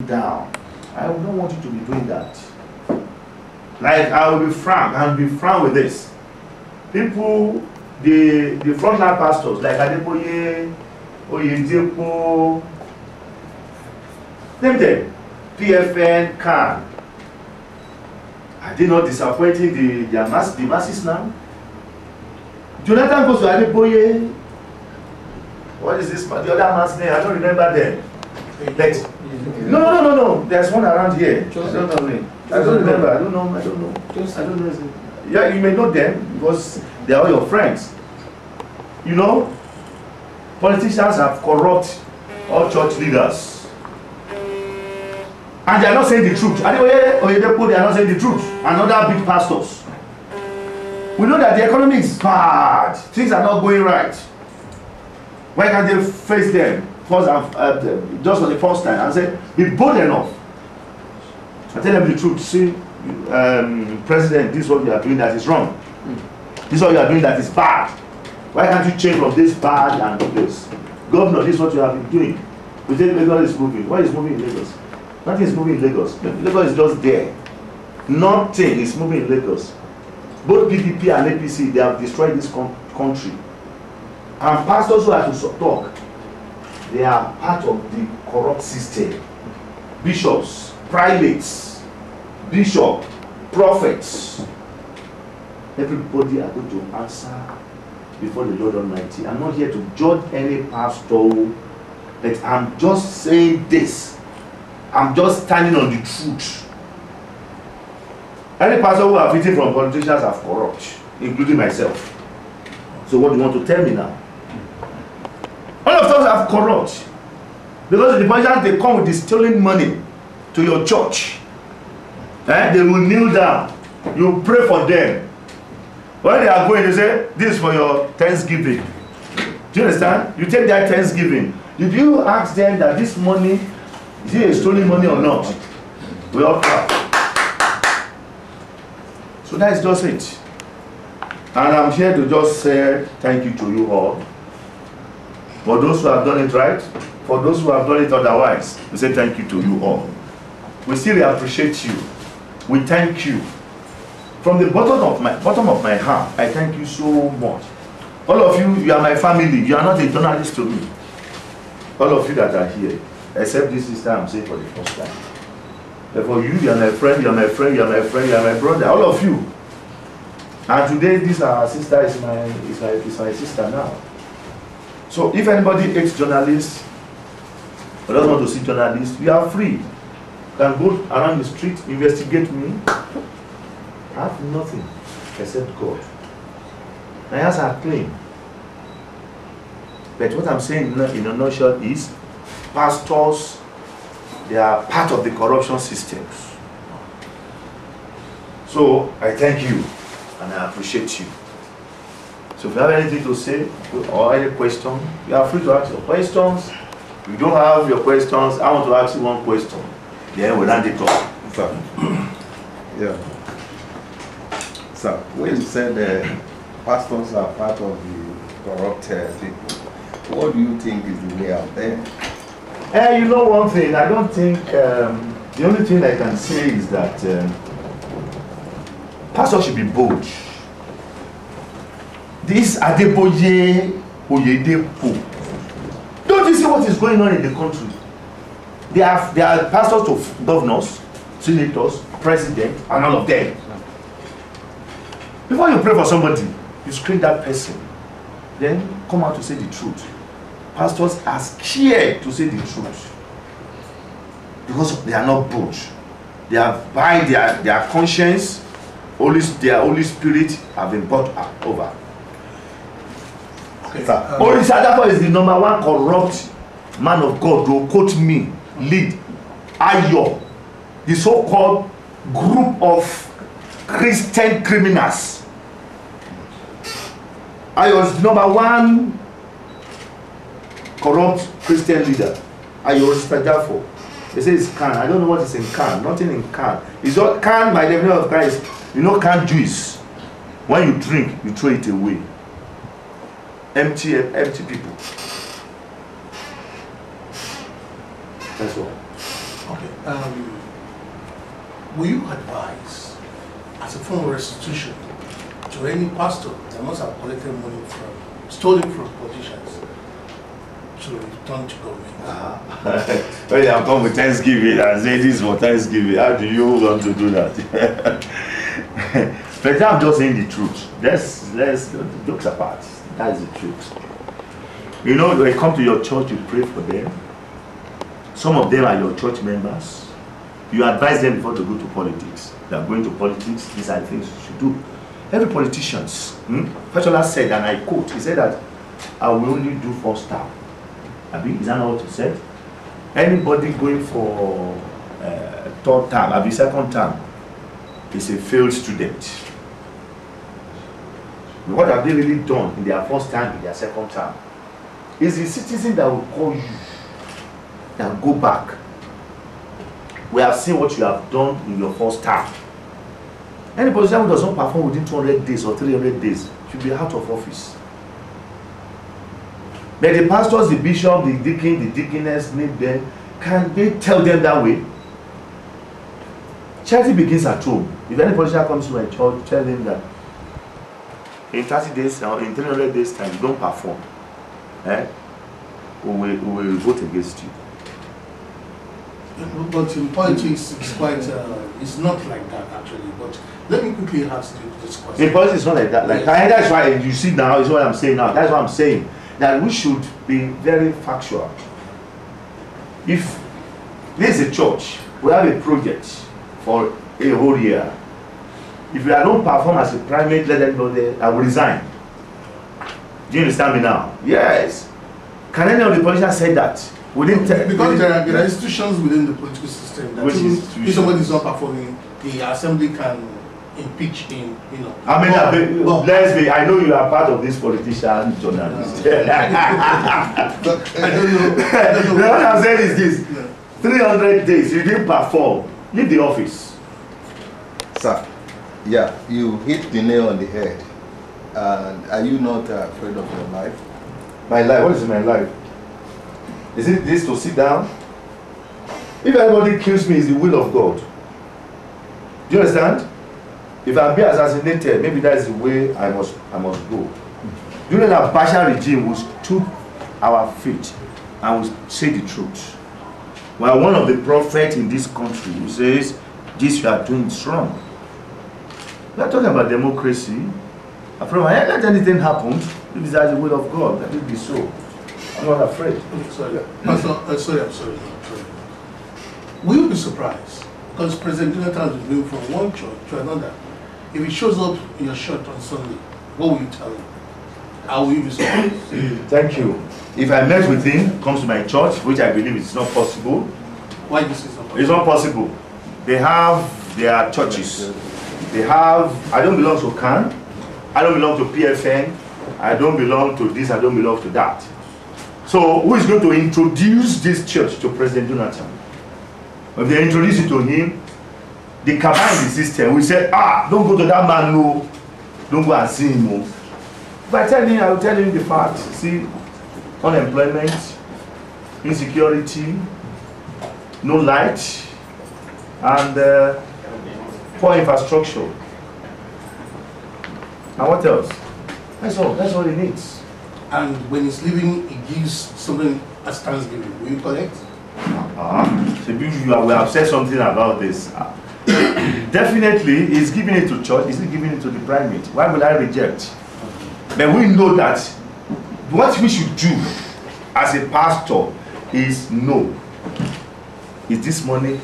down. I don't want you to be doing that. Like, I will be frank and be frank with this. People, the frontline pastors, like Ayodele, Oyedepo, name them, PFN, Khan. Are they not disappointing the masses now? Jonathan goes to Ayodele. What is this? The other man's name? I don't remember them. No. There's one around here. I don't know. I don't remember. I don't know. Yeah, you may know them because they are all your friends. You know, politicians have corrupt all church leaders. And they are not saying the truth. They are not saying the truth. And other big pastors. We know that the economy is bad. Things are not going right. Why can't they face them first just for the first time and say, be bold enough? I tell them the truth. See, President, this is what you are doing that is wrong. This is what you are doing that is bad. Why can't you change from this bad and do this? Governor, this is what you have been doing. We think Lagos is moving. Why is moving in Lagos? Nothing is moving in Lagos. Lagos is just there. Nothing is moving in Lagos. Both PDP and APC, they have destroyed this country. And pastors who have to talk, they are part of the corrupt system. Bishops, primates, bishop, prophets. Everybody are going to answer before the Lord Almighty. I'm not here to judge any pastor, but I'm just saying this. I'm just standing on the truth. Any pastor who have eaten from politicians have corrupt, including myself. So what do you want to tell me now? All of us have corrupt. Because the politicians, they come with the stolen money to your church. They will kneel down. You pray for them. When they are going, they say, this is for your Thanksgiving. Do you understand? You take that Thanksgiving. Did you ask them that this money, is it a stolen money or not? We all clap. So that is just it. And I'm here to just say thank you to you all. For those who have done it right, for those who have done it otherwise, we say thank you to you all. We still appreciate you. We thank you. From the bottom of my heart, I thank you so much. All of you, you are my family. You are not a journalist to me. All of you that are here, except this sister I'm saying for the first time. But for you, you are my friend, you are my friend, you are my friend, you are my brother. All of you. And today, this our sister is my sister now. So if anybody hates journalists or doesn't want to see journalists, you are free. You can go around the street, investigate me. I have nothing except God. My hands are clean. But what I'm saying in a nutshell is, pastors, they are part of the corruption systems. So I thank you and I appreciate you. So if you have anything to say or any question, you are free to ask your questions. If you don't have your questions, I want to ask you one question. Then we'll land it off. Yeah. So when you said pastors are part of the corrupt people, what do you think is the way out there? You know one thing, I don't think, the only thing I can say is that pastors should be bold. This Ayodele, Oyedepo. Don't you see what is going on in the country? They are pastors of governors, senators, president, and all of them. Before you pray for somebody, you screen that person. Then come out to say the truth. Pastors are scared to say the truth because they are not bold. They have by their conscience, their Holy Spirit have been brought over. Okay. Holy Spirit is the #1 corrupt man of God. Who quote me, lead Ayodele, the so-called group of Christian criminals. Ayodele is the #1 corrupt Christian leader. Ayodele Stajafo. They say it's can. I don't know what is in can. Nothing in can. It's all can by the definition of Christ. You know can juice. When you drink, you throw it away. Empty people. That's all. Okay. Will you advise, as a form of restitution, to any pastor that must have collected money stolen from politicians, to return to government? When you come with Thanksgiving and say this for Thanksgiving, how do you want to do that? But I'm just saying the truth. Let's jokes apart. That is the truth. You know, when you come to your church, you pray for them. Some of them are your church members. You advise them before to go to politics. They are going to politics. These are the things you should do. Every politician, Fashola said, and I quote, he said that I will only do first term. Is that not what he said? Anybody going for third term, second term, is a failed student. What have they really done in their first term, in their second term? Is the citizen that will call you and go back. We have seen what you have done in your first term. Any politician who does not perform within 200 days or 300 days should be out of office. But the pastors, the bishop, the deacon, the deaconess need them. Can they tell them that way? Charity begins at home. If any politician comes to my church, tell them that in 30 days or in 300 days time, you don't perform. We will vote against you. But in politics, it's quite, it's not like that actually. But let me quickly ask you this question. In politics, it's not like that. Like, yes. That's why you see now, is what I'm saying now. That's what I'm saying. That we should be very factual. If this is a church, we have a project for a whole year. If I don't perform as a primate, let them know that I will resign. Do you understand me now? Yes. Can any of the politicians say that? Because there are institutions within the political system that if somebody is not performing, the assembly can impeach him, you know. I mean, let's be, I know you are part of this politician journalist. I don't know. What I'm saying is this: 300 days, you didn't perform, leave the office. Sir, yeah, you hit the nail on the head. And are you not afraid of your life? My life? What is my life? Is it this to sit down? If anybody kills me, it's the will of God. Do you understand? If I'm being assassinated, maybe that is the way I must go. During that Bashar regime, we stood our feet and we say the truth. Well, one of the prophets in this country who says, this you are doing is wrong. We are talking about democracy. Let anything happen. If it's the will of God, let it be so. I'm not afraid. Sorry. I'm sorry. Will you be surprised? Because President Jonathan is moving from one church to another. If he shows up in your church on Sunday, what will you tell him? How will you be surprised? Thank you. If I met with him, comes to my church, which I believe is not possible. Why this is not possible? It's not possible. They have their churches. They have, I don't belong to CAN. I don't belong to PFN. I don't belong to this. I don't belong to that. So who is going to introduce this church to President Jonathan? If they introduce it to him, the cabal in the system will say, don't go to that man, no. Don't go and see him. No. If I tell him, I will tell him the fact. See, unemployment, insecurity, no light, and poor infrastructure. And what else? That's all he needs. And when he's leaving, he gives something as Thanksgiving. Will you collect? So we have said something about this. Definitely, he's giving it to church. He's giving it to the primate. Why will I reject? But we know that what we should do as a pastor is know, is this money